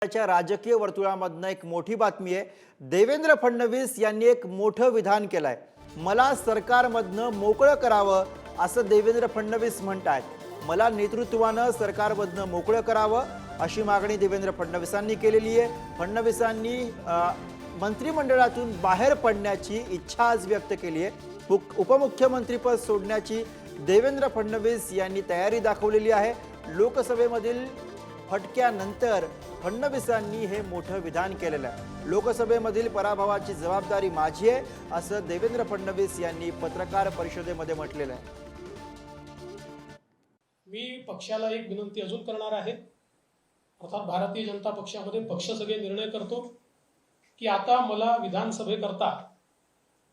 च्या राजकीय वर्तुळामधनं एक मोठी बातमी आहे। देवेंद्र फडणवीस यांनी एक मोठं विधान केलंय। मला सरकारमधनं मोकळं करावं असं देवेंद्र फडणवीस म्हणतात। मला नेतृत्वानं सरकारमधनं मोकळं करावं अशी मागणी देवेंद्र फडणवीसांनी केलेली आहे। फडणवीसांनी मंत्रिमंडळातून बाहेर पडण्याची इच्छा आज व्यक्त केली आहे। उपमुख्यमंत्रीपद सोडण्याची देवेंद्र फडणवीस यांनी तयारी दाखवलेली आहे। लोकसभेमधील फटक्यानंतर फडणवीसांनी हे मोठं विधान केलेलं आहे। लोकसभेमधील पराभवाची जबाबदारी माझी आहे असं देवेंद्र फडणवीस यांनी पत्रकार परिषदेमध्ये म्हटलेलं आहे। मी पक्षाला एक विनंती अजून करणार आहे। अर्थात भारतीय जनता पक्षामध्ये पक्ष सगळे निर्णय करतो की आता मला विधानसभेकरता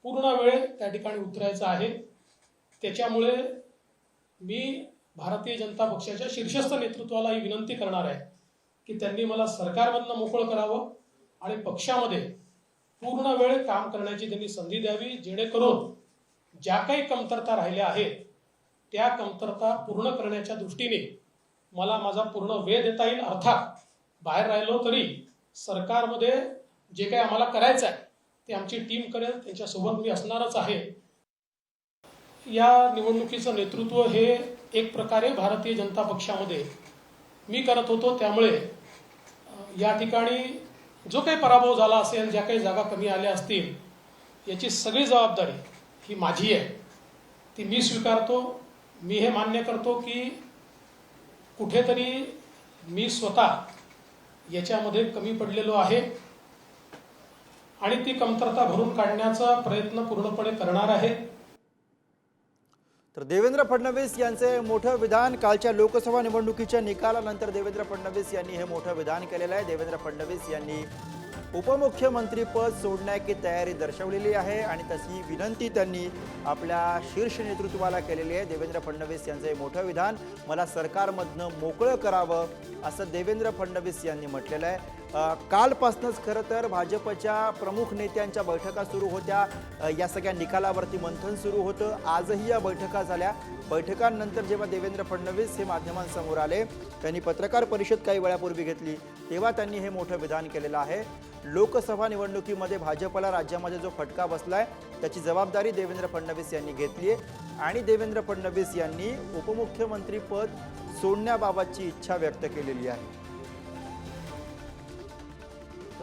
पूर्ण वेळ त्या ठिकाणी उतरायचं आहे। त्याच्यामुळे मी भारतीय जनता पक्षाच्या शीर्षस्थ नेतृत्वाला ही विनंती करणार आहे की त्यांनी मला सरकारमधनं मोकळं करावं आणि पक्षामध्ये पूर्ण वेळ काम करण्याची त्यांनी संधी द्यावी, जेणेकरून ज्या काही कमतरता राहिल्या आहेत त्या कमतरता पूर्ण करण्याच्या दृष्टीने मला माझा पूर्ण वेळ देता येईल। अर्थात बाहेर राहिलो तरी सरकारमध्ये जे काही आम्हाला करायचं आहे ते आमची टीम करेल, त्यांच्यासोबत मी असणारच आहे। या निवडणुकीचं नेतृत्व हे एक प्रकारे भारतीय जनता पक्षामध्ये मी करत होतो, त्यामुळे या ठिकाणी जो काही पराभव झाला असेल, ज्या काही जागा कमी आल्या असतील, याची सगळी जबाबदारी ही माझी आहे, ती मी स्वीकारतो। मी हे मान्य करतो की कुठेतरी मी स्वतः याच्यामध्ये कमी पडलेलो आहे आणि ती कमतरता भरून काढण्याचा प्रयत्न पूर्णपणे करणार आहे। तर देवेंद्र फडणवीस यांचे मोठं विधान कालच्या लोकसभा निवडणुकीच्या निकालानंतर देवेंद्र फडणवीस यांनी हे मोठं विधान केलेलं आहे। देवेंद्र फडणवीस यांनी उपमुख्यमंत्रीपद सोडण्याची तयारी दर्शवलेली आहे आणि तशी विनंती त्यांनी आपल्या शीर्ष नेतृत्वाला केलेली आहे। देवेंद्र फडणवीस यांचे मोठं विधान, मला सरकारमधनं मोकळं करावं असं देवेंद्र फडणवीस यांनी म्हटलेलं आहे। कालपासूनच खरं तर भाजपच्या प्रमुख नेत्यांच्या बैठका सुरू होत्या, या सगळ्या निकालावरती मंथन सुरू होतं। आजही या बैठका झाल्या। बैठकांनंतर जेव्हा देवेंद्र फडणवीस हे माध्यमांसमोर आले, त्यांनी पत्रकार परिषद काही वेळापूर्वी घेतली, तेव्हा त्यांनी हे मोठं विधान केलेलं आहे। लोकसभा निवडणुकीमध्ये भाजपला राज्यामध्ये जो फटका बसलाय त्याची जबाबदारी देवेंद्र फडणवीस यांनी घेतली आहे आणि देवेंद्र फडणवीस यांनी उपमुख्यमंत्रीपद सोडण्याबाबतची इच्छा व्यक्त केलेली आहे।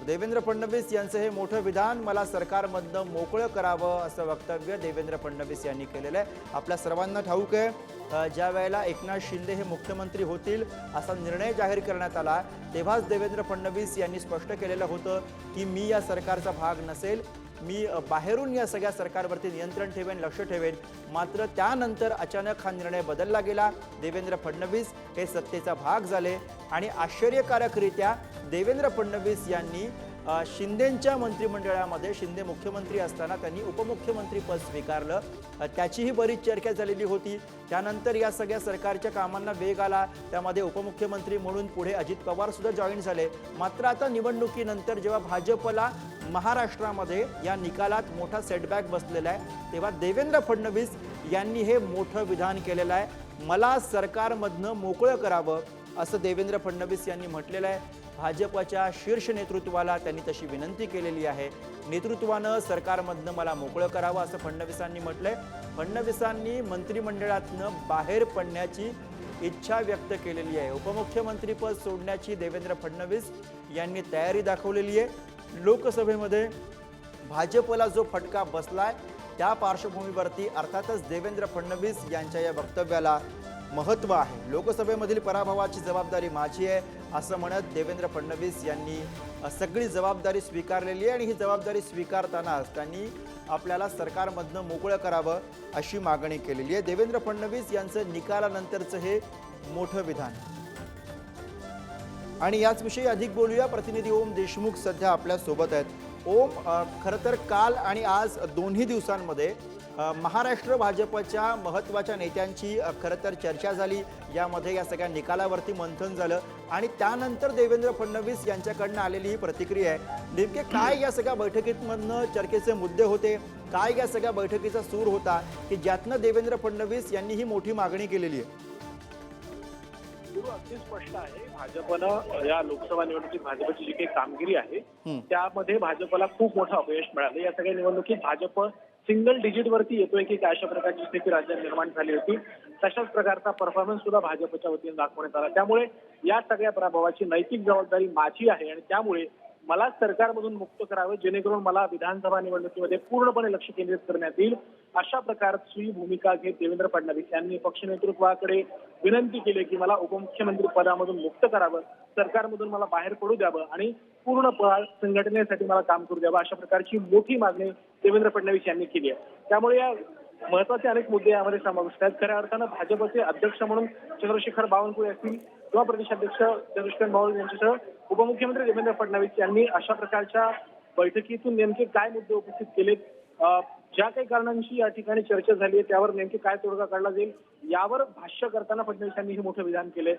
देवेंद्र फडणवीस यांचं हे मोठं विधान, मला सरकारमधनं मोकळं करावं असं वक्तव्य देवेंद्र फडणवीस यांनी केलेलं आहे। आपल्या सर्वांना ठाऊक आहे, ज्या वेळेला एकनाथ शिंदे हे मुख्यमंत्री होतील असा निर्णय जाहीर करण्यात आला, तेव्हाच देवेंद्र फडणवीस यांनी स्पष्ट केलेलं होतं की मी या सरकारचा भाग नसेल, मी बाहेरून या सगळ्या सरकारवरती नियंत्रण ठेवेन, लक्ष ठेवेन। मात्र त्यानंतर अचानक हा निर्णय बदलला गेला। देवेंद्र फडणवीस हे सत्तेचा भाग झाले आणि आश्चर्यकारकरित्या देवेंद्र फडणवीस यांनी शिंदेंच्या मंत्रिमंडळामध्ये शिंदे मुख्यमंत्री असताना त्यांनी उपमुख्यमंत्रीपद स्वीकारलं। त्याचीही बरीच चर्चा झालेली होती। त्यानंतर या सगळ्या सरकारच्या कामांना वेग आला, त्यामध्ये उपमुख्यमंत्री म्हणून पुढे अजित पवार सुद्धा जॉईन झाले। मात्र आता निवडणुकीनंतर जेव्हा भाजपला महाराष्ट्रामध्ये या निकालात मोठा सेटबॅक बसलेला आहे, तेव्हा देवेंद्र फडणवीस यांनी हे मोठं विधान केलेलं आहे। मला सरकारमधनं मोकळं करावं असं देवेंद्र फडणवीस यांनी म्हटलेलं आहे। भाजपच्या शीर्ष नेतृत्वाला त्यांनी तशी विनंती केलेली आहे। नेतृत्वानं सरकारमधनं मला मोकळं करावं असं फडणवीसांनी म्हटलंय। फडणवीसांनी मंत्रिमंडळातनं बाहेर पडण्याची इच्छा व्यक्त केलेली आहे। उपमुख्यमंत्रीपद सोडण्याची देवेंद्र फडणवीस यांनी तयारी दाखवलेली आहे। लोकसभेमध्ये भाजपला जो फटका बसलाय त्या पार्श्वभूमीवरती अर्थातच देवेंद्र फडणवीस यांच्या या वक्तव्याला महत्त्व आहे। लोकसभेमधील पराभवाची जबाबदारी माझी आहे असं म्हणत देवेंद्र फडणवीस यांनी सगळी जबाबदारी स्वीकारलेली आहे आणि ही जबाबदारी स्वीकारतानाच त्यांनी आपल्याला सरकारमधनं मोकळं करावं अशी मागणी केलेली आहे। देवेंद्र फडणवीस यांचं निकालानंतरचं हे मोठं विधान। आणि याच विषयी अधिक बोलूया, प्रतिनिधी ओम देशमुख सध्या आपल्या सोबत आहेत। ओम, खरं तर काल आणि आज दोन्ही दिवसांमध्ये महाराष्ट्र भाजपच्या महत्त्वाच्या नेत्यांची खरं तर चर्चा झाली, यामध्ये या सगळ्या निकालावरती मंथन झालं आणि त्यानंतर देवेंद्र फडणवीस यांच्याकडनं आलेली ही प्रतिक्रिया आहे। नेमके काय या सगळ्या बैठकीमधनं चर्चेचे मुद्दे होते, काय या सगळ्या बैठकीचा सूर होता की ज्यातनं देवेंद्र फडणवीस यांनी ही मोठी मागणी केलेली आहे? गुरु अगदी स्पष्ट आहे. भाजपनं या लोकसभा निवडणुकीत भाजपची जी काही कामगिरी आहे त्यामध्ये भाजपला खूप मोठं अपयश मिळालं. या सगळ्या निवडणुकीत भाजप सिंगल डिजिट वरती येतोय की काय अशा प्रकारची स्थिती राज्यात निर्माण झाली होती. तशाच प्रकारचा परफॉर्मन्स सुद्धा भाजपच्या वतीने दाखवण्यात आला. त्यामुळे या सगळ्या पराभवाची नैतिक जबाबदारी माझी आहे आणि त्यामुळे मला सरकारमधून मुक्त करावं जेणेकरून मला विधानसभा निवडणुकीमध्ये पूर्णपणे लक्ष केंद्रित करण्यात येईल अशा प्रकारची भूमिका घेत देवेंद्र फडणवीस यांनी पक्ष नेतृत्वाकडे विनंती केली की मला उपमुख्यमंत्री पदामधून मुक्त करावं, सरकारमधून मला बाहेर पडू द्यावं आणि पूर्ण संघटनेसाठी मला काम करू द्यावं अशा प्रकारची मोठी मागणी देवेंद्र फडणवीस यांनी केली आहे. त्यामुळे या महत्वाचे अनेक मुद्दे यामध्ये समाविष्ट आहेत. खऱ्या अर्थानं भाजपचे अध्यक्ष म्हणून चंद्रशेखर बावनकुळे असतील किंवा प्रदेशाध्यक्ष चंद्रशेखर बावनकुळे यांच्यासह उपमुख्यमंत्री देवेंद्र फडणवीस यांनी अशा प्रकारच्या बैठकीतून नेमके काय मुद्दे उपस्थित केलेत, ज्या काही कारणांची या ठिकाणी चर्चा झाली आहे त्यावर नेमके काय तोडगा काढला जाईल यावर भाष्य करताना फडणवीस यांनी हे मोठं विधान केलंय.